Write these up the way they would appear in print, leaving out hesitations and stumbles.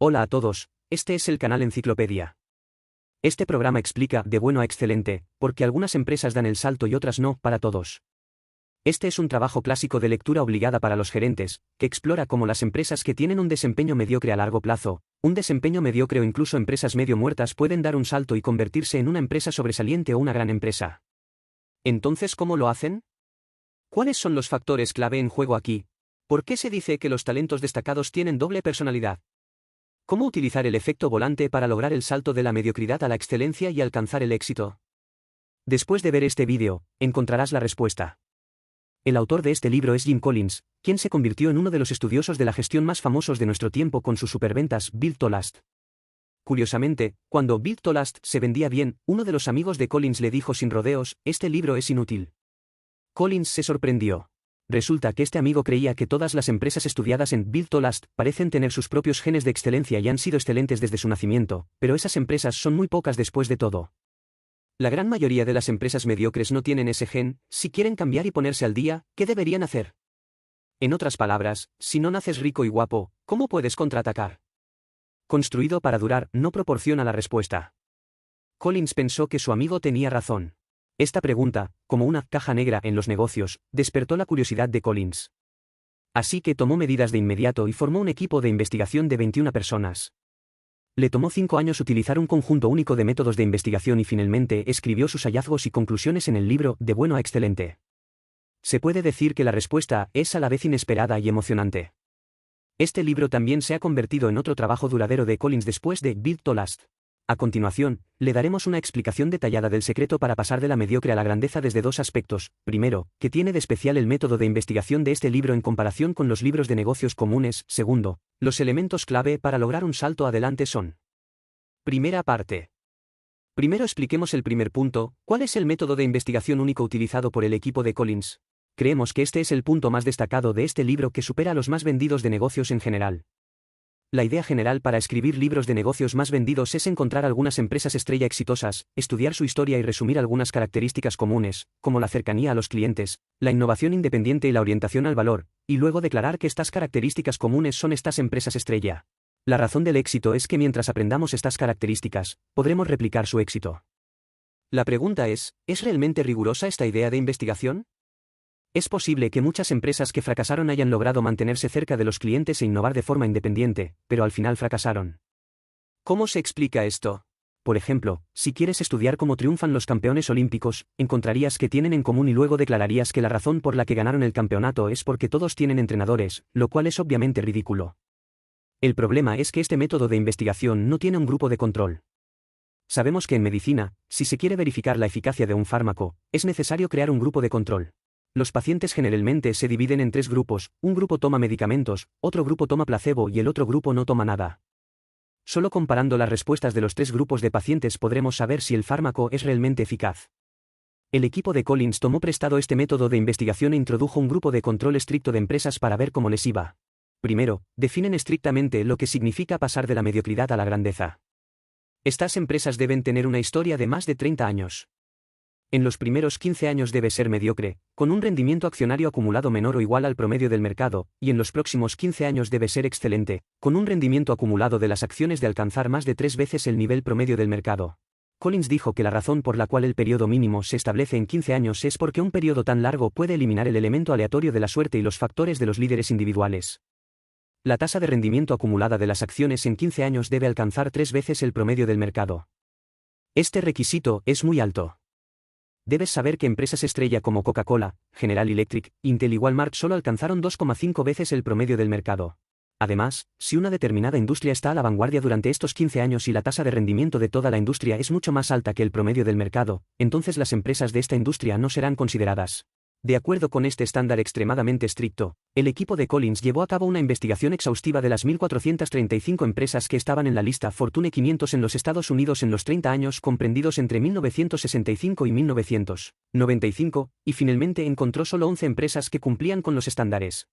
Hola a todos, este es el canal Enciclopedia. Este programa explica de bueno a excelente, porque algunas empresas dan el salto y otras no, para todos. Este es un trabajo clásico de lectura obligada para los gerentes, que explora cómo las empresas que tienen un desempeño mediocre a largo plazo, un desempeño mediocre o incluso empresas medio muertas pueden dar un salto y convertirse en una empresa sobresaliente o una gran empresa. Entonces, ¿cómo lo hacen? ¿Cuáles son los factores clave en juego aquí? ¿Por qué se dice que los talentos destacados tienen doble personalidad? ¿Cómo utilizar el efecto volante para lograr el salto de la mediocridad a la excelencia y alcanzar el éxito? Después de ver este vídeo, encontrarás la respuesta. El autor de este libro es Jim Collins, quien se convirtió en uno de los estudiosos de la gestión más famosos de nuestro tiempo con sus superventas Build to Last. Curiosamente, cuando Build to Last se vendía bien, uno de los amigos de Collins le dijo sin rodeos, este libro es inútil. Collins se sorprendió. Resulta que este amigo creía que todas las empresas estudiadas en Build to Last parecen tener sus propios genes de excelencia y han sido excelentes desde su nacimiento, pero esas empresas son muy pocas después de todo. La gran mayoría de las empresas mediocres no tienen ese gen. Si quieren cambiar y ponerse al día, ¿qué deberían hacer? En otras palabras, si no naces rico y guapo, ¿cómo puedes contraatacar? Construido para durar no proporciona la respuesta. Collins pensó que su amigo tenía razón. Esta pregunta, como una caja negra en los negocios, despertó la curiosidad de Collins. Así que tomó medidas de inmediato y formó un equipo de investigación de 21 personas. Le tomó 5 años utilizar un conjunto único de métodos de investigación y finalmente escribió sus hallazgos y conclusiones en el libro De bueno a excelente. Se puede decir que la respuesta es a la vez inesperada y emocionante. Este libro también se ha convertido en otro trabajo duradero de Collins después de Build to Last. A continuación, le daremos una explicación detallada del secreto para pasar de la mediocre a la grandeza desde dos aspectos. Primero, ¿qué tiene de especial el método de investigación de este libro en comparación con los libros de negocios comunes? Segundo, los elementos clave para lograr un salto adelante son. Primera parte. Primero expliquemos el primer punto, ¿cuál es el método de investigación único utilizado por el equipo de Collins? Creemos que este es el punto más destacado de este libro que supera a los más vendidos de negocios en general. La idea general para escribir libros de negocios más vendidos es encontrar algunas empresas estrella exitosas, estudiar su historia y resumir algunas características comunes, como la cercanía a los clientes, la innovación independiente y la orientación al valor, y luego declarar que estas características comunes son estas empresas estrella. La razón del éxito es que mientras aprendamos estas características, podremos replicar su éxito. La pregunta ¿es realmente rigurosa esta idea de investigación? Es posible que muchas empresas que fracasaron hayan logrado mantenerse cerca de los clientes e innovar de forma independiente, pero al final fracasaron. ¿Cómo se explica esto? Por ejemplo, si quieres estudiar cómo triunfan los campeones olímpicos, encontrarías que tienen en común y luego declararías que la razón por la que ganaron el campeonato es porque todos tienen entrenadores, lo cual es obviamente ridículo. El problema es que este método de investigación no tiene un grupo de control. Sabemos que en medicina, si se quiere verificar la eficacia de un fármaco, es necesario crear un grupo de control. Los pacientes generalmente se dividen en 3 grupos, un grupo toma medicamentos, otro grupo toma placebo y el otro grupo no toma nada. Solo comparando las respuestas de los 3 grupos de pacientes podremos saber si el fármaco es realmente eficaz. El equipo de Collins tomó prestado este método de investigación e introdujo un grupo de control estricto de empresas para ver cómo les iba. Primero, definen estrictamente lo que significa pasar de la mediocridad a la grandeza. Estas empresas deben tener una historia de más de 30 años. En los primeros 15 años debe ser mediocre, con un rendimiento accionario acumulado menor o igual al promedio del mercado, y en los próximos 15 años debe ser excelente, con un rendimiento acumulado de las acciones de alcanzar más de 3 veces el nivel promedio del mercado. Collins dijo que la razón por la cual el periodo mínimo se establece en 15 años es porque un periodo tan largo puede eliminar el elemento aleatorio de la suerte y los factores de los líderes individuales. La tasa de rendimiento acumulada de las acciones en 15 años debe alcanzar 3 veces el promedio del mercado. Este requisito es muy alto. Debes saber que empresas estrella como Coca-Cola, General Electric, Intel y Walmart solo alcanzaron 2,5 veces el promedio del mercado. Además, si una determinada industria está a la vanguardia durante estos 15 años y la tasa de rendimiento de toda la industria es mucho más alta que el promedio del mercado, entonces las empresas de esta industria no serán consideradas. De acuerdo con este estándar extremadamente estricto, el equipo de Collins llevó a cabo una investigación exhaustiva de las 1.435 empresas que estaban en la lista Fortune 500 en los Estados Unidos en los 30 años comprendidos entre 1965 y 1995, y finalmente encontró solo 11 empresas que cumplían con los estándares.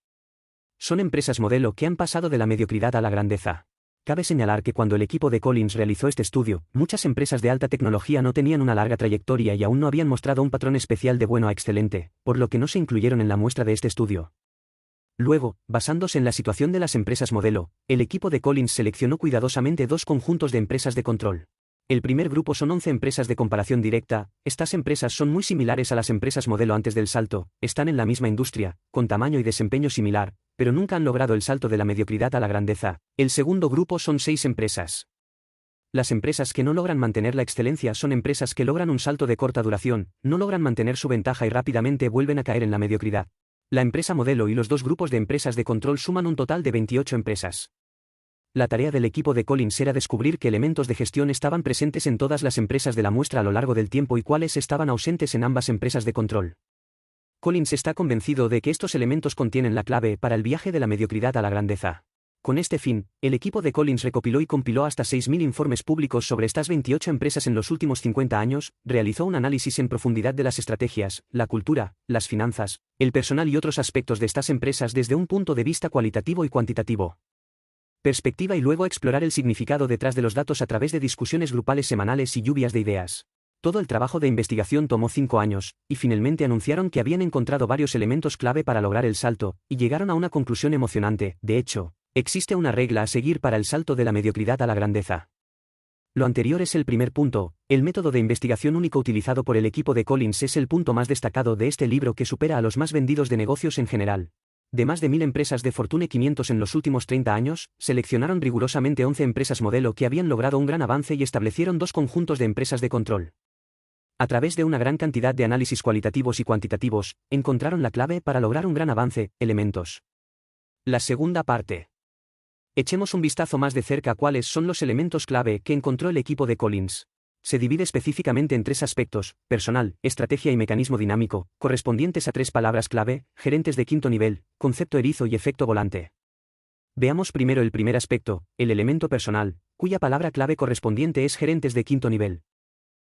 Son empresas modelo que han pasado de la mediocridad a la grandeza. Cabe señalar que cuando el equipo de Collins realizó este estudio, muchas empresas de alta tecnología no tenían una larga trayectoria y aún no habían mostrado un patrón especial de bueno a excelente, por lo que no se incluyeron en la muestra de este estudio. Luego, basándose en la situación de las empresas modelo, el equipo de Collins seleccionó cuidadosamente dos conjuntos de empresas de control. El primer grupo son 11 empresas de comparación directa. Estas empresas son muy similares a las empresas modelo antes del salto, están en la misma industria, con tamaño y desempeño similar, pero nunca han logrado el salto de la mediocridad a la grandeza. El segundo grupo son 6 empresas. Las empresas que no logran mantener la excelencia son empresas que logran un salto de corta duración, no logran mantener su ventaja y rápidamente vuelven a caer en la mediocridad. La empresa modelo y los dos grupos de empresas de control suman un total de 28 empresas. La tarea del equipo de Collins era descubrir qué elementos de gestión estaban presentes en todas las empresas de la muestra a lo largo del tiempo y cuáles estaban ausentes en ambas empresas de control. Collins está convencido de que estos elementos contienen la clave para el viaje de la mediocridad a la grandeza. Con este fin, el equipo de Collins recopiló y compiló hasta 6.000 informes públicos sobre estas 28 empresas en los últimos 50 años, realizó un análisis en profundidad de las estrategias, la cultura, las finanzas, el personal y otros aspectos de estas empresas desde un punto de vista cualitativo y cuantitativo. Perspectiva y luego explorar el significado detrás de los datos a través de discusiones grupales semanales y lluvias de ideas. Todo el trabajo de investigación tomó 5 años, y finalmente anunciaron que habían encontrado varios elementos clave para lograr el salto, y llegaron a una conclusión emocionante. De hecho, existe una regla a seguir para el salto de la mediocridad a la grandeza. Lo anterior es el primer punto. El método de investigación único utilizado por el equipo de Collins es el punto más destacado de este libro que supera a los más vendidos de negocios en general. De más de 1.000 empresas de Fortune 500 en los últimos 30 años, seleccionaron rigurosamente 11 empresas modelo que habían logrado un gran avance y establecieron dos conjuntos de empresas de control. A través de una gran cantidad de análisis cualitativos y cuantitativos, encontraron la clave para lograr un gran avance, elementos. La segunda parte. Echemos un vistazo más de cerca a cuáles son los elementos clave que encontró el equipo de Collins. Se divide específicamente en 3 aspectos: personal, estrategia y mecanismo dinámico, correspondientes a 3 palabras clave: gerentes de quinto nivel, concepto erizo y efecto volante. Veamos primero el primer aspecto, el elemento personal, cuya palabra clave correspondiente es gerentes de quinto nivel.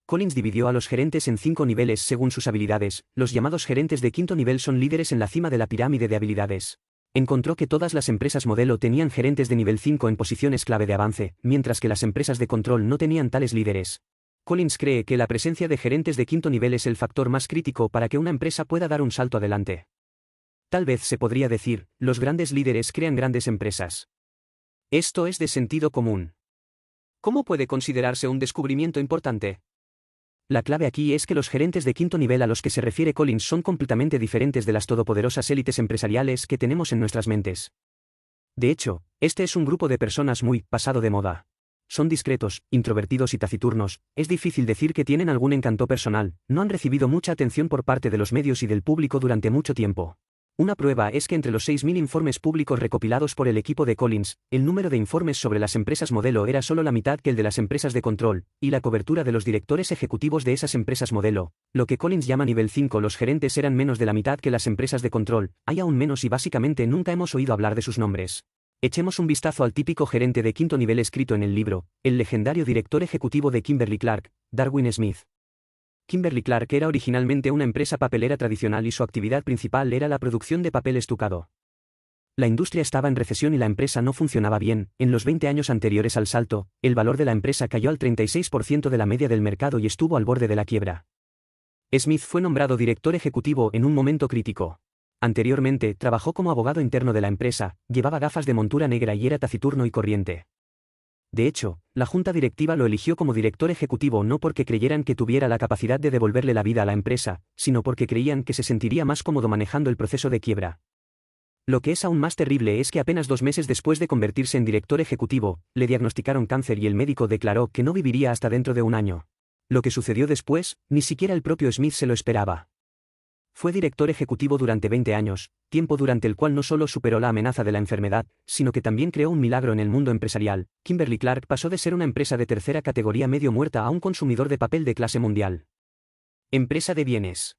Collins dividió a los gerentes en 5 niveles según sus habilidades. Los llamados gerentes de quinto nivel son líderes en la cima de la pirámide de habilidades. Encontró que todas las empresas modelo tenían gerentes de nivel 5 en posiciones clave de avance, mientras que las empresas de control no tenían tales líderes. Collins cree que la presencia de gerentes de quinto nivel es el factor más crítico para que una empresa pueda dar un salto adelante. Tal vez se podría decir, los grandes líderes crean grandes empresas. Esto es de sentido común. ¿Cómo puede considerarse un descubrimiento importante? La clave aquí es que los gerentes de quinto nivel a los que se refiere Collins son completamente diferentes de las todopoderosas élites empresariales que tenemos en nuestras mentes. De hecho, este es un grupo de personas muy pasado de moda. Son discretos, introvertidos y taciturnos, es difícil decir que tienen algún encanto personal, no han recibido mucha atención por parte de los medios y del público durante mucho tiempo. Una prueba es que entre los 6.000 informes públicos recopilados por el equipo de Collins, el número de informes sobre las empresas modelo era solo la mitad que el de las empresas de control, y la cobertura de los directores ejecutivos de esas empresas modelo, lo que Collins llama nivel 5, los gerentes eran menos de la mitad que las empresas de control, hay aún menos y básicamente nunca hemos oído hablar de sus nombres. Echemos un vistazo al típico gerente de quinto nivel escrito en el libro, el legendario director ejecutivo de Kimberly-Clark, Darwin Smith. Kimberly-Clark era originalmente una empresa papelera tradicional y su actividad principal era la producción de papel estucado. La industria estaba en recesión y la empresa no funcionaba bien. En los 20 años anteriores al salto, el valor de la empresa cayó al 36% de la media del mercado y estuvo al borde de la quiebra. Smith fue nombrado director ejecutivo en un momento crítico. Anteriormente, trabajó como abogado interno de la empresa, llevaba gafas de montura negra y era taciturno y corriente. De hecho, la junta directiva lo eligió como director ejecutivo no porque creyeran que tuviera la capacidad de devolverle la vida a la empresa, sino porque creían que se sentiría más cómodo manejando el proceso de quiebra. Lo que es aún más terrible es que apenas 2 meses después de convertirse en director ejecutivo, le diagnosticaron cáncer y el médico declaró que no viviría hasta dentro de un año. Lo que sucedió después, ni siquiera el propio Smith se lo esperaba. Fue director ejecutivo durante 20 años, tiempo durante el cual no solo superó la amenaza de la enfermedad, sino que también creó un milagro en el mundo empresarial. Kimberly-Clark pasó de ser una empresa de tercera categoría medio muerta a un consumidor de papel de clase mundial. Empresa de bienes.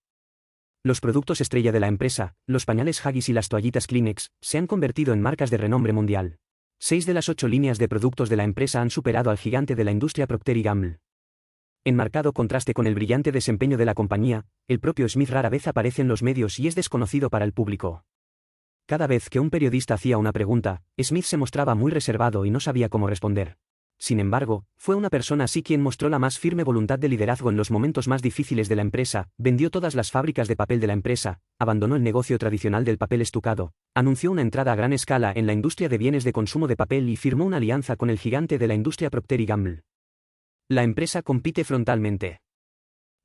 Los productos estrella de la empresa, los pañales Huggies y las toallitas Kleenex, se han convertido en marcas de renombre mundial. 6 de las 8 líneas de productos de la empresa han superado al gigante de la industria Procter & Gamble. En marcado contraste con el brillante desempeño de la compañía, el propio Smith rara vez aparece en los medios y es desconocido para el público. Cada vez que un periodista hacía una pregunta, Smith se mostraba muy reservado y no sabía cómo responder. Sin embargo, fue una persona así quien mostró la más firme voluntad de liderazgo en los momentos más difíciles de la empresa, vendió todas las fábricas de papel de la empresa, abandonó el negocio tradicional del papel estucado, anunció una entrada a gran escala en la industria de bienes de consumo de papel y firmó una alianza con el gigante de la industria Procter & Gamble. La empresa compite frontalmente.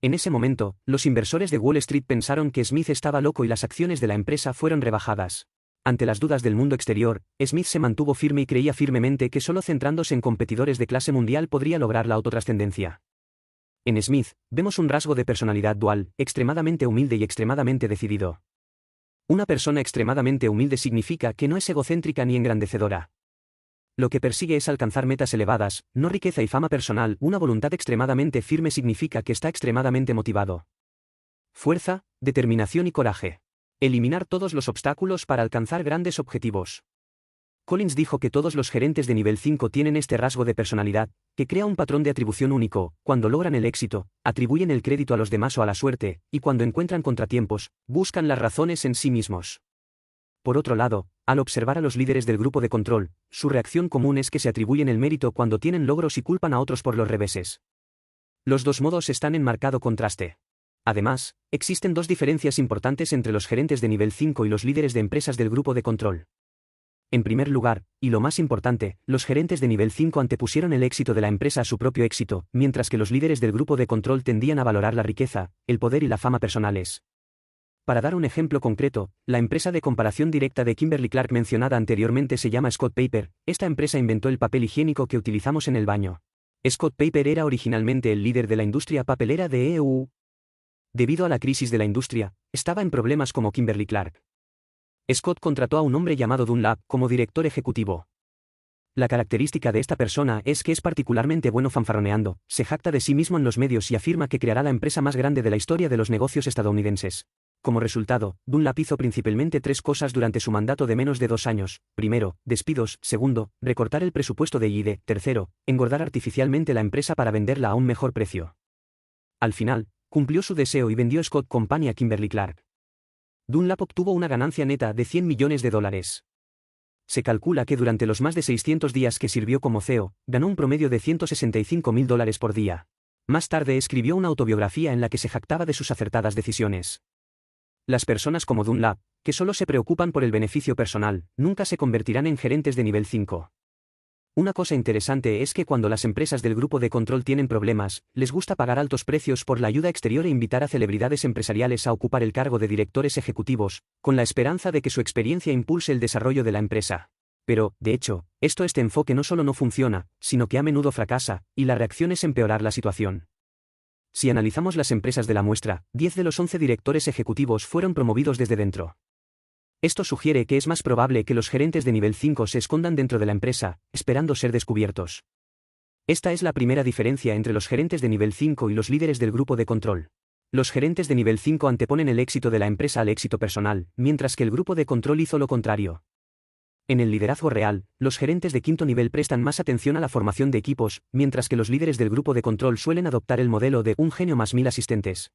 En ese momento, los inversores de Wall Street pensaron que Smith estaba loco y las acciones de la empresa fueron rebajadas. Ante las dudas del mundo exterior, Smith se mantuvo firme y creía firmemente que solo centrándose en competidores de clase mundial podría lograr la autotrascendencia. En Smith, vemos un rasgo de personalidad dual, extremadamente humilde y extremadamente decidido. Una persona extremadamente humilde significa que no es egocéntrica ni engrandecedora. Lo que persigue es alcanzar metas elevadas, no riqueza y fama personal. Una voluntad extremadamente firme significa que está extremadamente motivado. Fuerza, determinación y coraje. Eliminar todos los obstáculos para alcanzar grandes objetivos. Collins dijo que todos los gerentes de nivel 5 tienen este rasgo de personalidad, que crea un patrón de atribución único. Cuando logran el éxito, atribuyen el crédito a los demás o a la suerte, y cuando encuentran contratiempos, buscan las razones en sí mismos. Por otro lado, al observar a los líderes del grupo de control, su reacción común es que se atribuyen el mérito cuando tienen logros y culpan a otros por los reveses. Los dos modos están en marcado contraste. Además, existen dos diferencias importantes entre los gerentes de nivel 5 y los líderes de empresas del grupo de control. En primer lugar, y lo más importante, los gerentes de nivel 5 antepusieron el éxito de la empresa a su propio éxito, mientras que los líderes del grupo de control tendían a valorar la riqueza, el poder y la fama personales. Para dar un ejemplo concreto, la empresa de comparación directa de Kimberly-Clark mencionada anteriormente se llama Scott Paper. Esta empresa inventó el papel higiénico que utilizamos en el baño. Scott Paper era originalmente el líder de la industria papelera de EU. Debido a la crisis de la industria, estaba en problemas como Kimberly-Clark. Scott contrató a un hombre llamado Dunlap como director ejecutivo. La característica de esta persona es que es particularmente bueno fanfarroneando, se jacta de sí mismo en los medios y afirma que creará la empresa más grande de la historia de los negocios estadounidenses. Como resultado, Dunlap hizo principalmente tres cosas durante su mandato de menos de 2 años. Primero, despidos. Segundo, recortar el presupuesto de I+D. Tercero, engordar artificialmente la empresa para venderla a un mejor precio. Al final, cumplió su deseo y vendió Scott Company a Kimberly-Clark. Dunlap obtuvo una ganancia neta de $100 millones. Se calcula que durante los más de 600 días que sirvió como CEO, ganó un promedio de $165.000 por día. Más tarde escribió una autobiografía en la que se jactaba de sus acertadas decisiones. Las personas como Dunlap, que solo se preocupan por el beneficio personal, nunca se convertirán en gerentes de nivel 5. Una cosa interesante es que cuando las empresas del grupo de control tienen problemas, les gusta pagar altos precios por la ayuda exterior e invitar a celebridades empresariales a ocupar el cargo de directores ejecutivos, con la esperanza de que su experiencia impulse el desarrollo de la empresa. Pero, de hecho, este enfoque no solo no funciona, sino que a menudo fracasa, y la reacción es empeorar la situación. Si analizamos las empresas de la muestra, 10 de los 11 directores ejecutivos fueron promovidos desde dentro. Esto sugiere que es más probable que los gerentes de nivel 5 se escondan dentro de la empresa, esperando ser descubiertos. Esta es la primera diferencia entre los gerentes de nivel 5 y los líderes del grupo de control. Los gerentes de nivel 5 anteponen el éxito de la empresa al éxito personal, mientras que el grupo de control hizo lo contrario. En el liderazgo real, los gerentes de quinto nivel prestan más atención a la formación de equipos, mientras que los líderes del grupo de control suelen adoptar el modelo de un genio más 1000 asistentes.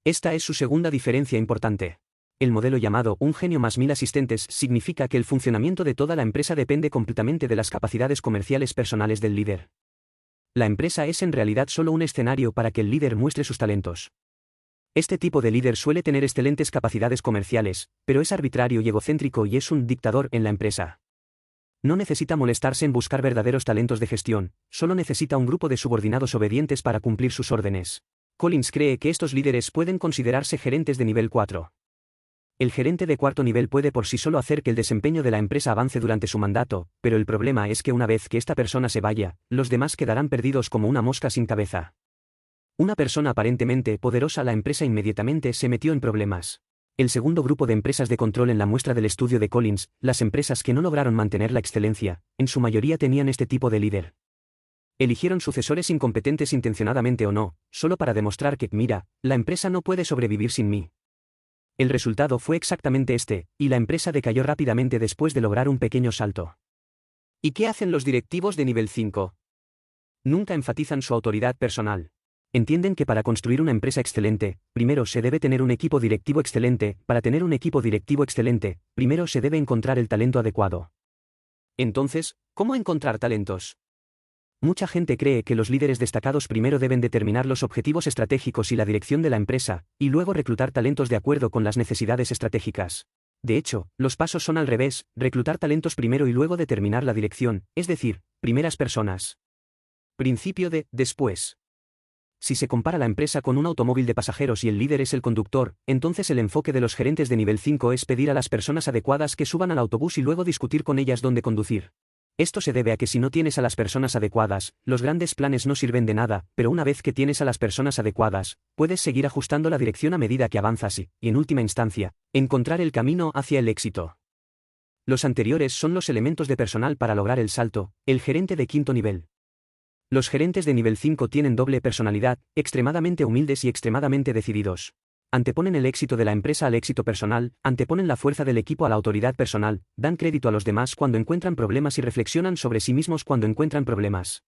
Esta es su segunda diferencia importante. El modelo llamado un genio más 1000 asistentes significa que el funcionamiento de toda la empresa depende completamente de las capacidades comerciales personales del líder. La empresa es en realidad solo un escenario para que el líder muestre sus talentos. Este tipo de líder suele tener excelentes capacidades comerciales, pero es arbitrario y egocéntrico y es un dictador en la empresa. No necesita molestarse en buscar verdaderos talentos de gestión, solo necesita un grupo de subordinados obedientes para cumplir sus órdenes. Collins cree que estos líderes pueden considerarse gerentes de nivel 4. El gerente de cuarto nivel puede por sí solo hacer que el desempeño de la empresa avance durante su mandato, pero el problema es que una vez que esta persona se vaya, los demás quedarán perdidos como una mosca sin cabeza. Una persona aparentemente poderosa, la empresa inmediatamente se metió en problemas. El segundo grupo de empresas de control en la muestra del estudio de Collins, las empresas que no lograron mantener la excelencia, en su mayoría tenían este tipo de líder. Eligieron sucesores incompetentes intencionadamente o no, solo para demostrar que, mira, la empresa no puede sobrevivir sin mí. El resultado fue exactamente este, y la empresa decayó rápidamente después de lograr un pequeño salto. ¿Y qué hacen los directivos de nivel 5? Nunca enfatizan su autoridad personal. Entienden que para construir una empresa excelente, primero se debe tener un equipo directivo excelente. Para tener un equipo directivo excelente, primero se debe encontrar el talento adecuado. Entonces, ¿cómo encontrar talentos? Mucha gente cree que los líderes destacados primero deben determinar los objetivos estratégicos y la dirección de la empresa, y luego reclutar talentos de acuerdo con las necesidades estratégicas. De hecho, los pasos son al revés: reclutar talentos primero y luego determinar la dirección, es decir, primeras personas. Principio de después. Si se compara la empresa con un automóvil de pasajeros y el líder es el conductor, entonces el enfoque de los gerentes de nivel 5 es pedir a las personas adecuadas que suban al autobús y luego discutir con ellas dónde conducir. Esto se debe a que si no tienes a las personas adecuadas, los grandes planes no sirven de nada, pero una vez que tienes a las personas adecuadas, puedes seguir ajustando la dirección a medida que avanzas y, en última instancia, encontrar el camino hacia el éxito. Los anteriores son los elementos de personal para lograr el salto: el gerente de quinto nivel. Los gerentes de nivel 5 tienen doble personalidad, extremadamente humildes y extremadamente decididos. Anteponen el éxito de la empresa al éxito personal, anteponen la fuerza del equipo a la autoridad personal, dan crédito a los demás cuando encuentran problemas y reflexionan sobre sí mismos cuando encuentran problemas.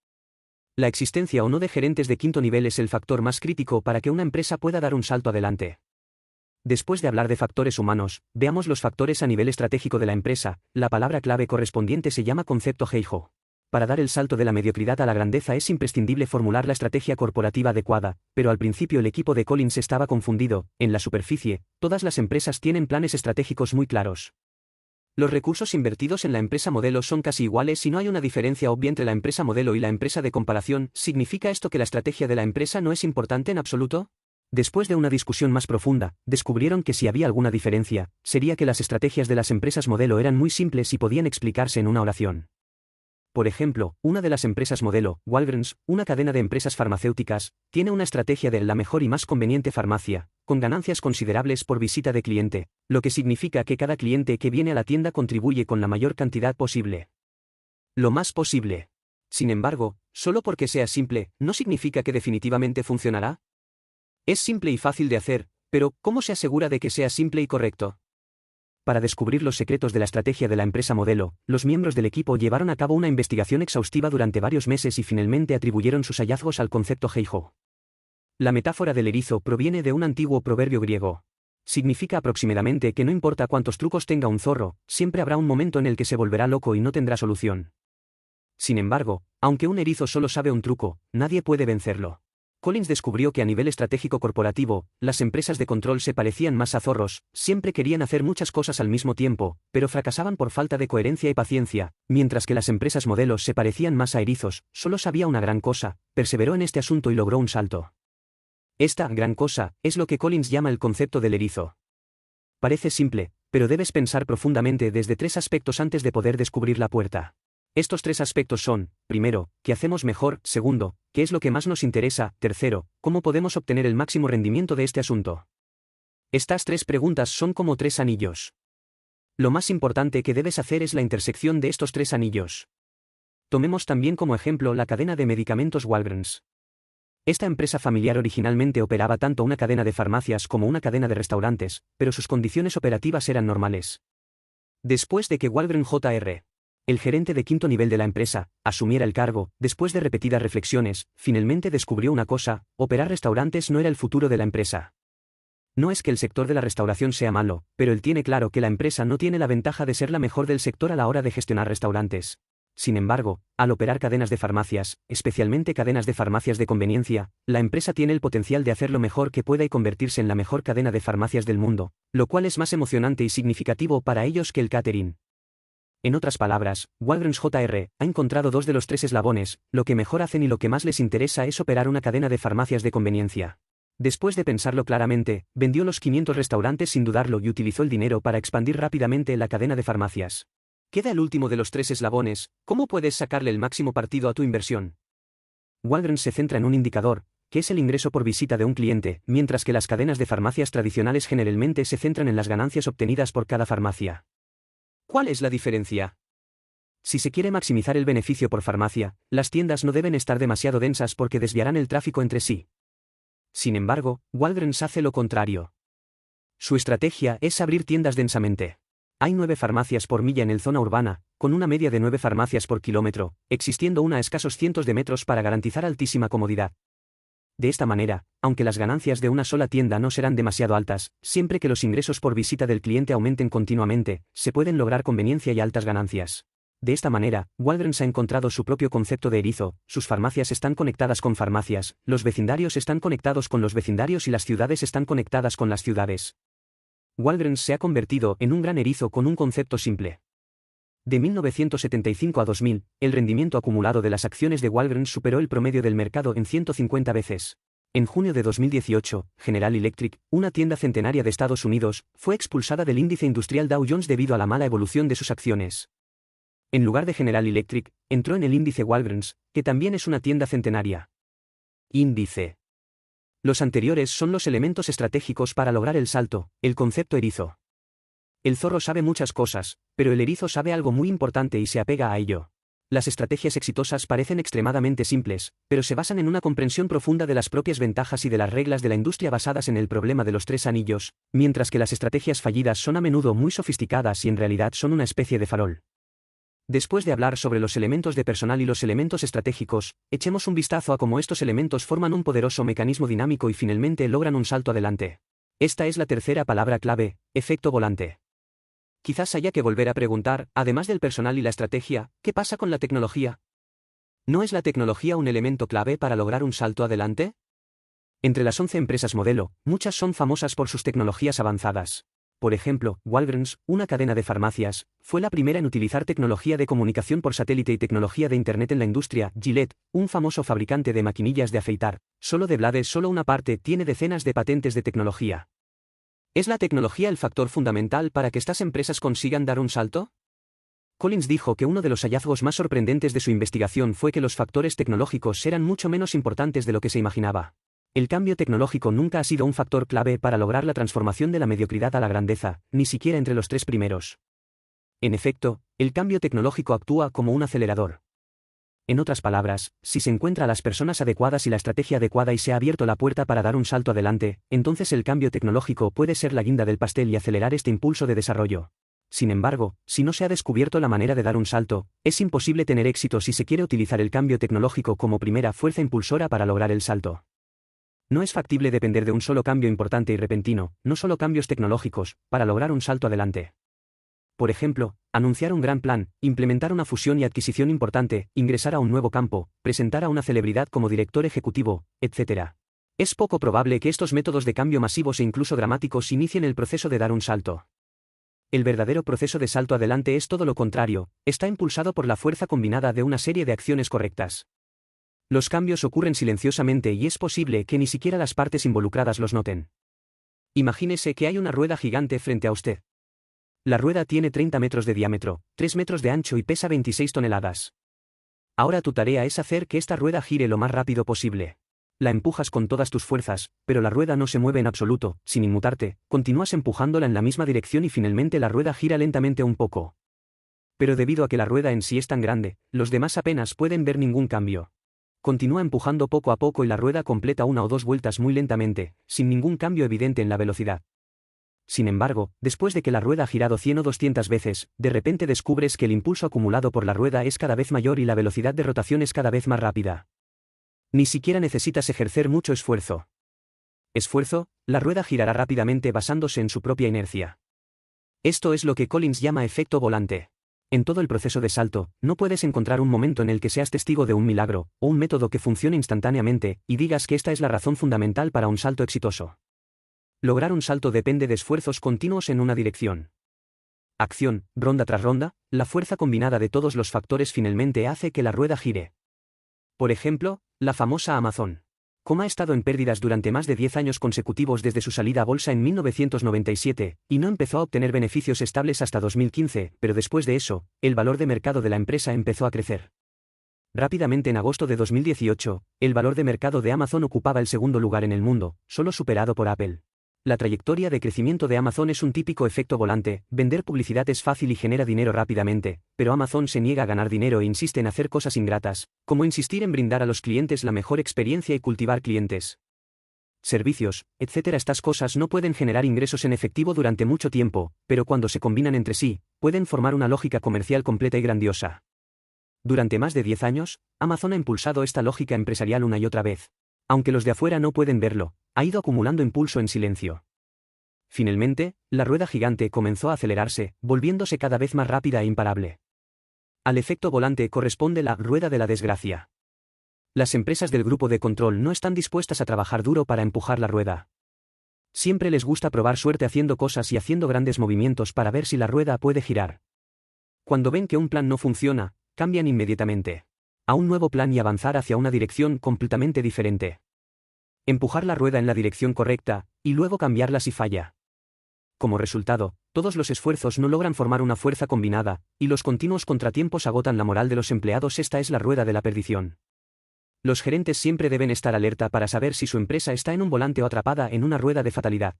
La existencia o no de gerentes de quinto nivel es el factor más crítico para que una empresa pueda dar un salto adelante. Después de hablar de factores humanos, veamos los factores a nivel estratégico de la empresa. La palabra clave correspondiente se llama concepto Heijo. Para dar el salto de la mediocridad a la grandeza es imprescindible formular la estrategia corporativa adecuada, pero al principio el equipo de Collins estaba confundido. En la superficie, todas las empresas tienen planes estratégicos muy claros. Los recursos invertidos en la empresa modelo son casi iguales y no hay una diferencia obvia entre la empresa modelo y la empresa de comparación. ¿Significa esto que la estrategia de la empresa no es importante en absoluto? Después de una discusión más profunda, descubrieron que si había alguna diferencia, sería que las estrategias de las empresas modelo eran muy simples y podían explicarse en una oración. Por ejemplo, una de las empresas modelo, Walgreens, una cadena de empresas farmacéuticas, tiene una estrategia de la mejor y más conveniente farmacia, con ganancias considerables por visita de cliente, lo que significa que cada cliente que viene a la tienda contribuye con la mayor cantidad posible. Lo más posible. Sin embargo, solo porque sea simple, ¿no significa que definitivamente funcionará? Es simple y fácil de hacer, pero ¿cómo se asegura de que sea simple y correcto? Para descubrir los secretos de la estrategia de la empresa modelo, los miembros del equipo llevaron a cabo una investigación exhaustiva durante varios meses y finalmente atribuyeron sus hallazgos al concepto Heijo. La metáfora del erizo proviene de un antiguo proverbio griego. Significa aproximadamente que no importa cuántos trucos tenga un zorro, siempre habrá un momento en el que se volverá loco y no tendrá solución. Sin embargo, aunque un erizo solo sabe un truco, nadie puede vencerlo. Collins descubrió que a nivel estratégico corporativo, las empresas de control se parecían más a zorros, siempre querían hacer muchas cosas al mismo tiempo, pero fracasaban por falta de coherencia y paciencia, mientras que las empresas modelos se parecían más a erizos, solo sabía una gran cosa, perseveró en este asunto y logró un salto. Esta gran cosa es lo que Collins llama el concepto del erizo. Parece simple, pero debes pensar profundamente desde 3 aspectos antes de poder descubrir la puerta. Estos 3 aspectos son: primero, ¿qué hacemos mejor? Segundo, ¿qué es lo que más nos interesa? Tercero, ¿cómo podemos obtener el máximo rendimiento de este asunto? Estas 3 preguntas son como 3 anillos. Lo más importante que debes hacer es la intersección de estos 3 anillos. Tomemos también como ejemplo la cadena de medicamentos Walgreens. Esta empresa familiar originalmente operaba tanto una cadena de farmacias como una cadena de restaurantes, pero sus condiciones operativas eran normales. Después de que Walgreens Jr., el gerente de quinto nivel de la empresa, asumiera el cargo, después de repetidas reflexiones, finalmente descubrió una cosa: operar restaurantes no era el futuro de la empresa. No es que el sector de la restauración sea malo, pero él tiene claro que la empresa no tiene la ventaja de ser la mejor del sector a la hora de gestionar restaurantes. Sin embargo, al operar cadenas de farmacias, especialmente cadenas de farmacias de conveniencia, la empresa tiene el potencial de hacer lo mejor que pueda y convertirse en la mejor cadena de farmacias del mundo, lo cual es más emocionante y significativo para ellos que el catering. En otras palabras, Walgreens Jr. ha encontrado 2 de los 3 eslabones: lo que mejor hacen y lo que más les interesa es operar una cadena de farmacias de conveniencia. Después de pensarlo claramente, vendió los 500 restaurantes sin dudarlo y utilizó el dinero para expandir rápidamente la cadena de farmacias. Queda el último de los 3 eslabones: ¿cómo puedes sacarle el máximo partido a tu inversión? Walgreens se centra en un indicador, que es el ingreso por visita de un cliente, mientras que las cadenas de farmacias tradicionales generalmente se centran en las ganancias obtenidas por cada farmacia. ¿Cuál es la diferencia? Si se quiere maximizar el beneficio por farmacia, las tiendas no deben estar demasiado densas porque desviarán el tráfico entre sí. Sin embargo, Walgreens hace lo contrario. Su estrategia es abrir tiendas densamente. Hay 9 farmacias por milla en el zona urbana, con una media de 9 farmacias por kilómetro, existiendo una a escasos cientos de metros para garantizar altísima comodidad. De esta manera, aunque las ganancias de una sola tienda no serán demasiado altas, siempre que los ingresos por visita del cliente aumenten continuamente, se pueden lograr conveniencia y altas ganancias. De esta manera, Walgreens ha encontrado su propio concepto de erizo, sus farmacias están conectadas con farmacias, los vecindarios están conectados con los vecindarios y las ciudades están conectadas con las ciudades. Walgreens se ha convertido en un gran erizo con un concepto simple. De 1975 a 2000, el rendimiento acumulado de las acciones de Walgreens superó el promedio del mercado en 150 veces. En junio de 2018, General Electric, una tienda centenaria de Estados Unidos, fue expulsada del índice industrial Dow Jones debido a la mala evolución de sus acciones. En lugar de General Electric, entró en el índice Walgreens, que también es una tienda centenaria. Índice. Los anteriores son los elementos estratégicos para lograr el salto, el concepto erizo. El zorro sabe muchas cosas, pero el erizo sabe algo muy importante y se apega a ello. Las estrategias exitosas parecen extremadamente simples, pero se basan en una comprensión profunda de las propias ventajas y de las reglas de la industria basadas en el problema de los tres anillos, mientras que las estrategias fallidas son a menudo muy sofisticadas y en realidad son una especie de farol. Después de hablar sobre los elementos de personal y los elementos estratégicos, echemos un vistazo a cómo estos elementos forman un poderoso mecanismo dinámico y finalmente logran un salto adelante. Esta es la tercera palabra clave, efecto volante. Quizás haya que volver a preguntar, además del personal y la estrategia, ¿qué pasa con la tecnología? ¿No es la tecnología un elemento clave para lograr un salto adelante? Entre las 11 empresas modelo, muchas son famosas por sus tecnologías avanzadas. Por ejemplo, Walgreens, una cadena de farmacias, fue la primera en utilizar tecnología de comunicación por satélite y tecnología de Internet en la industria. Gillette, un famoso fabricante de maquinillas de afeitar, solo de Blades solo una parte tiene decenas de patentes de tecnología. ¿Es la tecnología el factor fundamental para que estas empresas consigan dar un salto? Collins dijo que uno de los hallazgos más sorprendentes de su investigación fue que los factores tecnológicos eran mucho menos importantes de lo que se imaginaba. El cambio tecnológico nunca ha sido un factor clave para lograr la transformación de la mediocridad a la grandeza, ni siquiera entre los tres primeros. En efecto, el cambio tecnológico actúa como un acelerador. En otras palabras, si se encuentra a las personas adecuadas y la estrategia adecuada y se ha abierto la puerta para dar un salto adelante, entonces el cambio tecnológico puede ser la guinda del pastel y acelerar este impulso de desarrollo. Sin embargo, si no se ha descubierto la manera de dar un salto, es imposible tener éxito si se quiere utilizar el cambio tecnológico como primera fuerza impulsora para lograr el salto. No es factible depender de un solo cambio importante y repentino, no solo cambios tecnológicos, para lograr un salto adelante. Por ejemplo, anunciar un gran plan, implementar una fusión y adquisición importante, ingresar a un nuevo campo, presentar a una celebridad como director ejecutivo, etc. Es poco probable que estos métodos de cambio masivos e incluso dramáticos inicien el proceso de dar un salto. El verdadero proceso de salto adelante es todo lo contrario, está impulsado por la fuerza combinada de una serie de acciones correctas. Los cambios ocurren silenciosamente y es posible que ni siquiera las partes involucradas los noten. Imagínese que hay una rueda gigante frente a usted. La rueda tiene 30 metros de diámetro, 3 metros de ancho y pesa 26 toneladas. Ahora tu tarea es hacer que esta rueda gire lo más rápido posible. La empujas con todas tus fuerzas, pero la rueda no se mueve en absoluto, sin inmutarte, continúas empujándola en la misma dirección y finalmente la rueda gira lentamente un poco. Pero debido a que la rueda en sí es tan grande, los demás apenas pueden ver ningún cambio. Continúa empujando poco a poco y la rueda completa una o dos vueltas muy lentamente, sin ningún cambio evidente en la velocidad. Sin embargo, después de que la rueda ha girado 100 o 200 veces, de repente descubres que el impulso acumulado por la rueda es cada vez mayor y la velocidad de rotación es cada vez más rápida. Ni siquiera necesitas ejercer mucho esfuerzo. Esfuerzo, la rueda girará rápidamente basándose en su propia inercia. Esto es lo que Collins llama efecto volante. En todo el proceso de salto, no puedes encontrar un momento en el que seas testigo de un milagro, o un método que funcione instantáneamente, y digas que esta es la razón fundamental para un salto exitoso. Lograr un salto depende de esfuerzos continuos en una dirección. Acción, ronda tras ronda, la fuerza combinada de todos los factores finalmente hace que la rueda gire. Por ejemplo, la famosa Amazon. Com ha estado en pérdidas durante más de 10 años consecutivos desde su salida a bolsa en 1997, y no empezó a obtener beneficios estables hasta 2015, pero después de eso, el valor de mercado de la empresa empezó a crecer. Rápidamente en agosto de 2018, el valor de mercado de Amazon ocupaba el segundo lugar en el mundo, solo superado por Apple. La trayectoria de crecimiento de Amazon es un típico efecto volante, vender publicidad es fácil y genera dinero rápidamente, pero Amazon se niega a ganar dinero e insiste en hacer cosas ingratas, como insistir en brindar a los clientes la mejor experiencia y cultivar clientes. Servicios, etc. Estas cosas no pueden generar ingresos en efectivo durante mucho tiempo, pero cuando se combinan entre sí, pueden formar una lógica comercial completa y grandiosa. Durante más de 10 años, Amazon ha impulsado esta lógica empresarial una y otra vez. Aunque los de afuera no pueden verlo, ha ido acumulando impulso en silencio. Finalmente, la rueda gigante comenzó a acelerarse, volviéndose cada vez más rápida e imparable. Al efecto volante corresponde la rueda de la desgracia. Las empresas del grupo de control no están dispuestas a trabajar duro para empujar la rueda. Siempre les gusta probar suerte haciendo cosas y haciendo grandes movimientos para ver si la rueda puede girar. Cuando ven que un plan no funciona, cambian inmediatamente a un nuevo plan y avanzar hacia una dirección completamente diferente. Empujar la rueda en la dirección correcta, y luego cambiarla si falla. Como resultado, todos los esfuerzos no logran formar una fuerza combinada, y los continuos contratiempos agotan la moral de los empleados. Esta es la rueda de la perdición. Los gerentes siempre deben estar alerta para saber si su empresa está en un volante o atrapada en una rueda de fatalidad.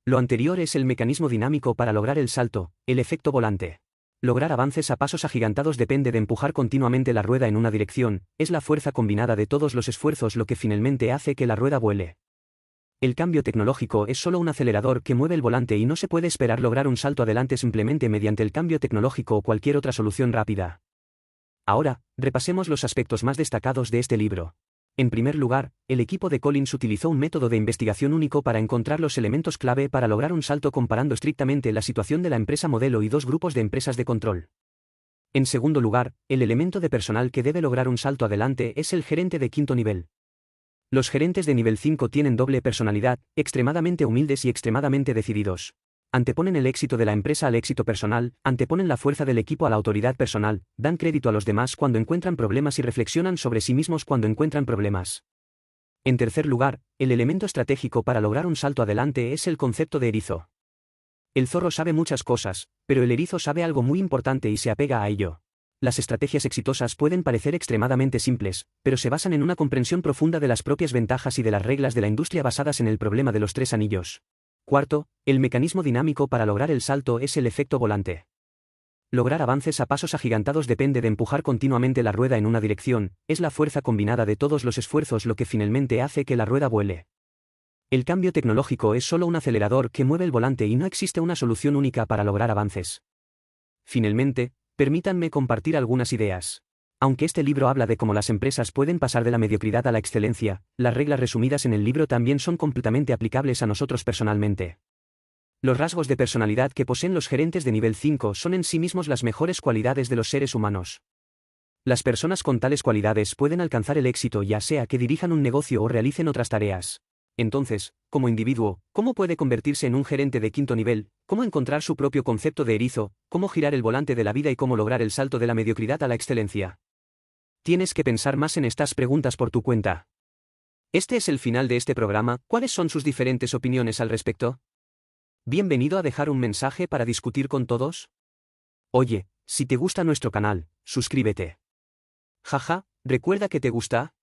Lo anterior es el mecanismo dinámico para lograr el salto, el efecto volante. Lograr avances a pasos agigantados depende de empujar continuamente la rueda en una dirección, es la fuerza combinada de todos los esfuerzos lo que finalmente hace que la rueda vuele. El cambio tecnológico es solo un acelerador que mueve el volante y no se puede esperar lograr un salto adelante simplemente mediante el cambio tecnológico o cualquier otra solución rápida. Ahora, repasemos los aspectos más destacados de este libro. En primer lugar, el equipo de Collins utilizó un método de investigación único para encontrar los elementos clave para lograr un salto comparando estrictamente la situación de la empresa modelo y dos grupos de empresas de control. En segundo lugar, el elemento de personal que debe lograr un salto adelante es el gerente de quinto nivel. Los gerentes de nivel 5 tienen doble personalidad, extremadamente humildes y extremadamente decididos. Anteponen el éxito de la empresa al éxito personal, anteponen la fuerza del equipo a la autoridad personal, dan crédito a los demás cuando encuentran problemas y reflexionan sobre sí mismos cuando encuentran problemas. En tercer lugar, el elemento estratégico para lograr un salto adelante es el concepto de erizo. El zorro sabe muchas cosas, pero el erizo sabe algo muy importante y se apega a ello. Las estrategias exitosas pueden parecer extremadamente simples, pero se basan en una comprensión profunda de las propias ventajas y de las reglas de la industria basadas en el problema de los 3 anillos. Cuarto, el mecanismo dinámico para lograr el salto es el efecto volante. Lograr avances a pasos agigantados depende de empujar continuamente la rueda en una dirección, es la fuerza combinada de todos los esfuerzos lo que finalmente hace que la rueda vuele. El cambio tecnológico es solo un acelerador que mueve el volante y no existe una solución única para lograr avances. Finalmente, permítanme compartir algunas ideas. Aunque este libro habla de cómo las empresas pueden pasar de la mediocridad a la excelencia, las reglas resumidas en el libro también son completamente aplicables a nosotros personalmente. Los rasgos de personalidad que poseen los gerentes de nivel 5 son en sí mismos las mejores cualidades de los seres humanos. Las personas con tales cualidades pueden alcanzar el éxito ya sea que dirijan un negocio o realicen otras tareas. Entonces, como individuo, ¿cómo puede convertirse en un gerente de quinto nivel? ¿Cómo encontrar su propio concepto de erizo? ¿Cómo girar el volante de la vida y cómo lograr el salto de la mediocridad a la excelencia? Tienes que pensar más en estas preguntas por tu cuenta. Este es el final de este programa. ¿Cuáles son sus diferentes opiniones al respecto? Bienvenido a dejar un mensaje para discutir con todos. Oye, si te gusta nuestro canal, suscríbete. Jaja, ¿recuerda que te gusta?